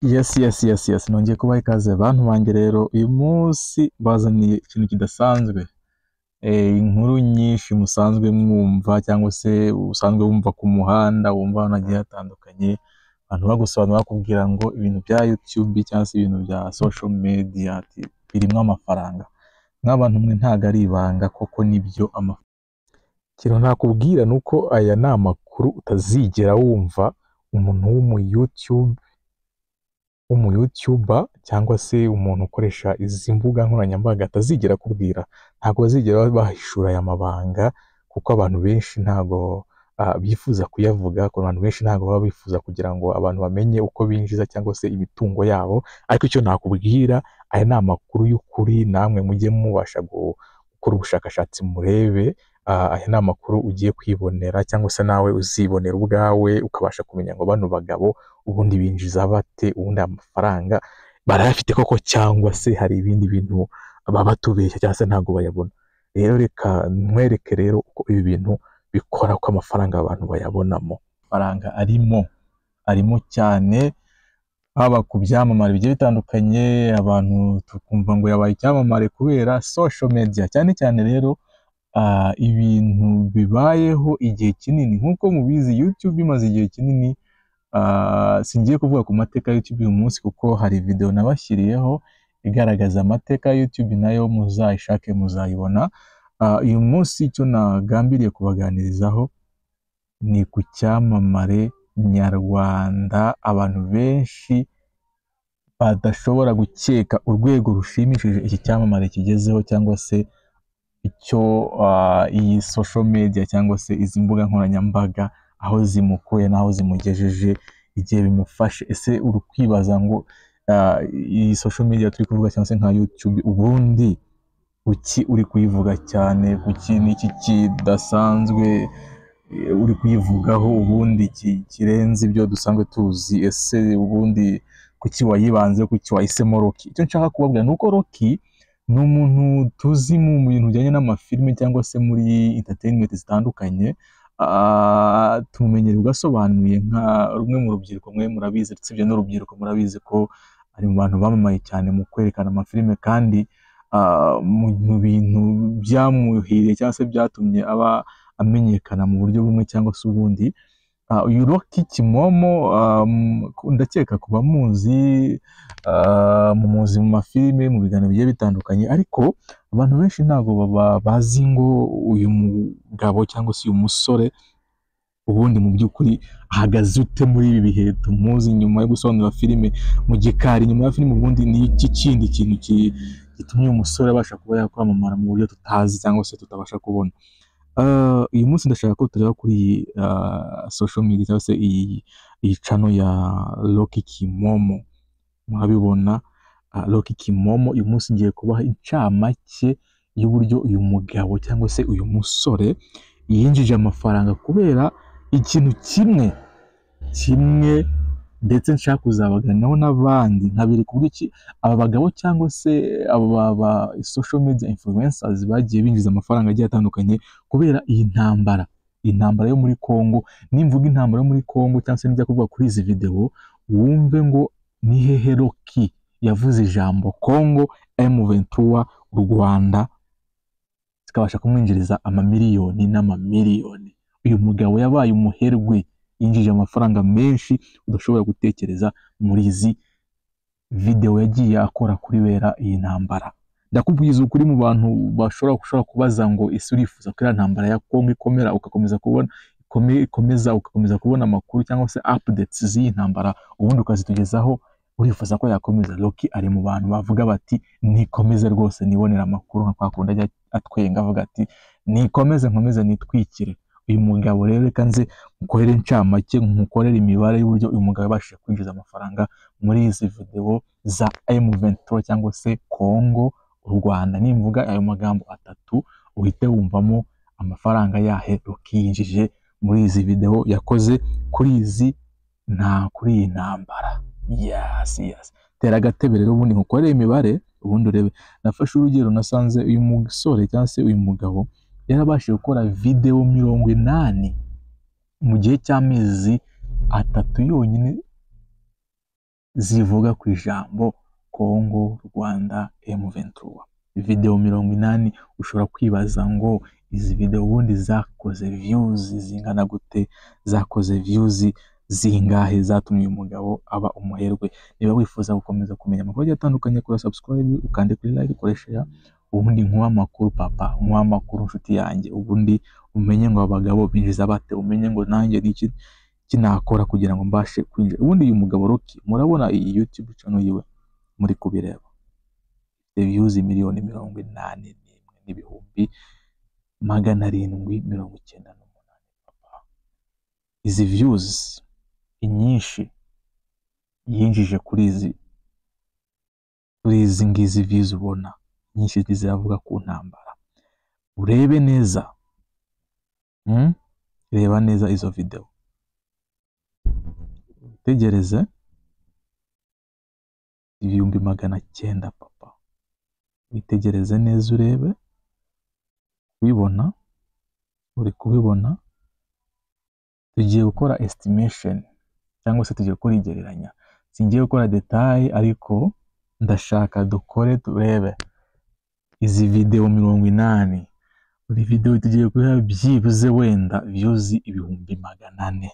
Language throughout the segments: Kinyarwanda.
Yes, nongeye kubaha ikaze bantu banjye. Rero uyu munsi bazaniye ikintu kidasanzwe. Inkuru nyinshi musanzwe mwumva cyangwa se usanzwe wumva ku muhanda, wumva ahantu hagiye hatandukanye, abantu bagusobanura bakubwira ngo ibintu bya YouTube cyangwa se ibintu bya social media birimo amafaranga. Nk'abantu mwe ntago ari ibanga koko nibyo ikintu nakubwira ni uko aya ni amakuru utazigera wumva umuntu w'umu-YouTuber cyangwa se umuntu ukoresha izi mbuga nkoranyambaga atazigera akubwira. Ntabwo bazigera bahishura aya mabanga kuko abantu benshi ntabwo bifuza kuyavuga, ku bantu benshi ntabwo baba bifuza kugira ngo abantu bamenye uko binjiza cyangwa se imitungo yabo. Ariko icyo nakubwira, aya ni amakuru y'ukuri, namwe mujye mubasha gukora ubushakashatsi murebe. Aya ni amakuru ugiye kwibonera cyangwa se nawe uzibonera ubwawe, ukabasha kumenya ngo bano bagabo ubundi binjiza bate, ubundi amafaranga barayafite koko cyangwa se hari ibindi bintu baba batubeshya cyangwa se ntabwo bayabona. Rero reka nkwereke rero uko ibi bintu bikora, ko amafaranga abantu bayabonamo. Amafaranga arimo cyane, haba ku byamamare bigiye bitandukanye, abantu tukumva ngo yabaye icyamamare kubera social media cyane cyane. Rero ibintu bibayeho igihe kinini, nk'uko mubizi YouTube imaze igihe kinini. Singiye kuvuga ku mateka ya YouTube uyu munsi kuko hari video nabashyiriyeho igaragaza amateka ya YouTube, nayo muzayishake muzayibona. Uyu munsi icyo nagambiriye kubaganirizaho ni ku cyamamare nyarwanda abantu benshi badashobora gukeka urwego rushimishije iki cyamamare kigezeho, cyangwa se icyo iyi social media cyangwa se izi mbuga nkoranyambaga aho zimukuye n'aho zimugejeje, igihe bimufashe. Ese uri kwibaza ngo iyi social media turi kuvuga cyangwa se nka YouTube, ubundi kuki uri kuyivuga cyane? Kuki n'iki kidasanzwe uri kuyivugaho ubundi kirenze ibyo dusanzwe tuzi? Ese ubundi kuki wayibanze, kuki wahisemo Rocky? Icyo nshaka kubabwira ni uko Rocky ni umuntu tuzi mu bintu bijyanye n'amafilime cyangwa se muri entertainment zitandukanye. Tumumenyere ugasobanuye nka rumwe mu rubyiruko, mwe murabizi, sibyo n'urubyiruko murabizi ko ari mu bantu bamamaye cyane mu kwerekana amafilime, kandi mu bintu byamuhiriye cyangwa se byatumye aba amenyekana mu buryo bumwe cyangwa se ubundi. Uyu Rocky Kimomo ndakeka kuba muzi mu mafilime, mu biganiro bigiye bitandukanye, ariko abantu benshi ntabwo bazi ngo uyu mugabo cyangwa se uyu musore ubundi mu by'ukuri ahagaze ute muri ibi bihe tumuzi. Nyuma yo gusobanura filime mu gikari, nyuma ya filime ubundi ni iki kindi kintu gitumye uyu musore abasha kuba yakwamamara mu buryo tutazi cyangwa se tutabasha kubona? Uyu munsi ndashaka ko tureba kuri iyi social media cyangwa se iyi channel ya Rocky Kimomo. Murabibona, Rocky Kimomo. Uyu munsi ngiye kubaha incamake y'uburyo uyu mugabo cyangwa se uyu musore yinjije amafaranga kubera ikintu kimwe, ndetse nshaka kuzabaganiraho n'abandi nkabireka uburyo ki aba bagabo cyangwa se aba social media influencers bagiye binjiza amafaranga agiye atandukanye kubera iyi ntambara yo muri Congo. Nimvuga intambara yo muri Congo cyangwa se nijya kuvuga kuri izi video, wumve ngo ni hehe Rocky yavuze ijambo Congo M23 u Rwanda zikabasha kumwinjiriza amamiliyoni n'amamiliyoni. Uyu mugabo yabaye umuherwe, yinjije amafaranga menshi udashobora gutekereza muri izi video yagiye akora kuri bera iyi ntambara. Ndakubwiza ukuri, mu bantu bashobora kubaza ngo ese urifuza ko ntambara ya Congo ikomera ugakomeza kubona amakuru cyangwa se updates z'iyi ntambara ubundi ukazitugezaho, urifuza ko yakomeza? Rocky ari mu bantu bavuga bati nikomeze rwose nibonera amakuru, nka kwa kundi ajya atwenga avuga ati nikomeze nkomeze nitwikire. Uyu mugabo rero reka nze mukorere incamake, mukorere imibare y'uburyo uyu mugabo yabashije kwinjiza amafaranga muri izi video za M23 cyangwa se Congo u Rwanda. Nimvuga ayo magambo atatu uhite wumvamo amafaranga yahe Rocky yinjije muri izi video yakoze kuri iyi ntambara. Yes. Tera agatebe rero ubundi nkukorere imibare ubundi urebe. Nafashe urugero, nasanze uyu musore cyangwa se uyu mugabo yarabashije gukora video 80 mu gihe cy'amezi 3 yonyine zivuga ku ijambo Congo Rwanda M23. Video 80 ushobora kwibaza ngo izi video ubundi zakoze views zingana gute, zakoze views zingahe zatumye uyu mugabo aba umuherwe. Niba wifuza gukomeza kumenya amakuru atandukanye, kora subscribe, ukande kuri like, ukoresha ubundi nkuwa makuru papa, nkuwa makuru nshuti yanjye, ubundi umenye ngo abagabo binjiza bate, umenye ngo nanjye niki kinakora kugira ngo mbashe kwinjira. Ubundi uyu mugabo Rocky, murabona iyi YouTube channel yiwe muri kubireba, the views 1,081,798 papa. Izi views inyinshi yinjije kuri izi ngizi views ubona nyinshi ziravuga ku ntambara. Urebe neza, reba neza izo video, tegereze 900,000 papa. Witegereze neza urebe, ubibona, uri kubibona. Tugiye gukora estimation cyangwa se tugiye gukora igereranya, singiye gukora detail, ariko ndashaka dukore turebe izi video 80. Buri video tugiye kuha byibuze wenda views 400,000,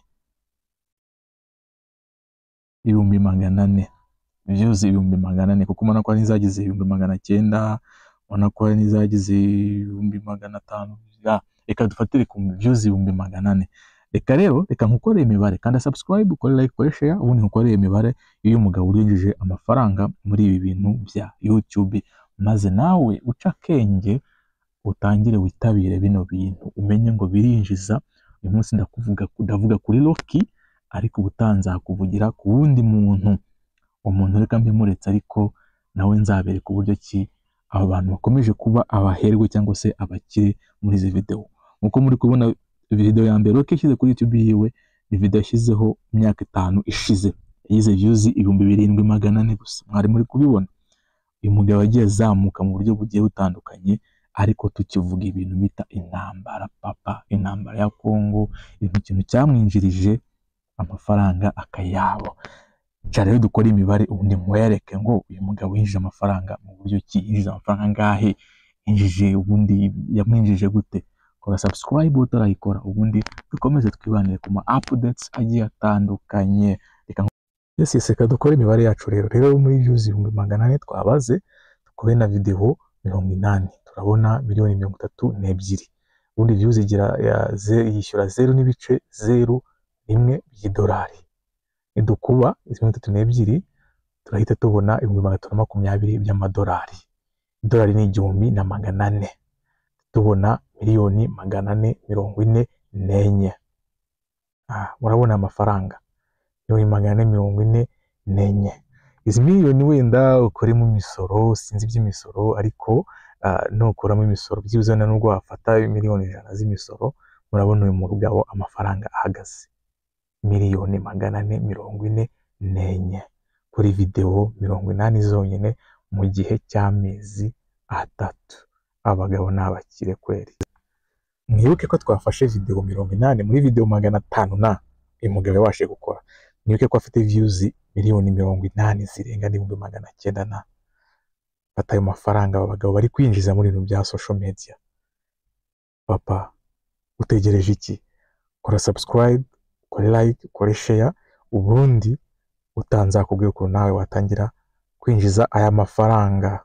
400,000 views 400,000, kuko ubona ko ari izagize 900,000, ubona ko ari izagize 500,000. Reka dufatire ku views 400,000. Reka rero, reka nkukore imibare, kandi subscribe, ukore like, ukore share, ubundi nkukore imibare iyo umugabo urinjije amafaranga muri ibi bintu bya YouTube, maze nawe uca kenge utangire witabire bino bintu, umenye ngo birinjiza. Uyu munsi ndavuga kuri Rocky, ariko ubutanza kuvugira ku wundi muntu. Umuntu reka mbimuretse, ariko nawe nzabereka uburyo ki aba bantu bakomeje kuba abaherwe cyangwa se abakire muri izi video. Nkuko muri kubona video ya mbere Rocky ishyize kuri YouTube yiwe, ni video yashyizeho imyaka 5 ishize, yagize views 7,400 gusa. Mwari muri kubibona uyu mugabo agiye zamuka mu buryo bugiye butandukanye, ariko tukivuga ibintu bita intambara papa, intambara ya Congo, ikintu cyamwinjirije amafaranga akayabo. Rero dukora imibare, ubundi nkwereke ngo uyu mugabo yinjije amafaranga mu buryo ki, yinjije amafaranga ngahe, yinjije ubundi yamwinjije gute. Kora subscribe utarayikora, ubundi dukomeze twibanire ku ma updates agiye atandukanye. Reka dukora imibare yacu rero muri views 100,000 twabaze, dukore na video 80, turabona 1,32,000. Ubundi views yishyura 0,01 by'idolari. Nidukuba 32 turahita tubona 320 by'amadolari. Idolari ni 1,400, tubona 1,444,000. Murabona amafaranga 1,444,000. Izi miliyoni wenda ukoremo imisoro, sinzi by'imisoro, ariko nukoramo imisoro byibuze nubwo wafata 1,100,000 z'imisoro, murabona uyu mugabo amafaranga ahagaze 1,444,000 kuri video 80 zonyine mu gihe cy'amezi 3. Abagabo n'abakire kweri. Mwibuke ko twafashe video 80 muri video 500 na uyu mugabo yabashe gukora. Mwibuke ko afite views 1,80,000 zirenga 900,000 na bataye amafaranga. Abagabo bari kwinjiza muri ibintu bya social media. Papa, utegereje iki? Kora subscribe, kora like, kora share, ubundi utanza kubwira ko nawe watangira kwinjiza aya mafaranga.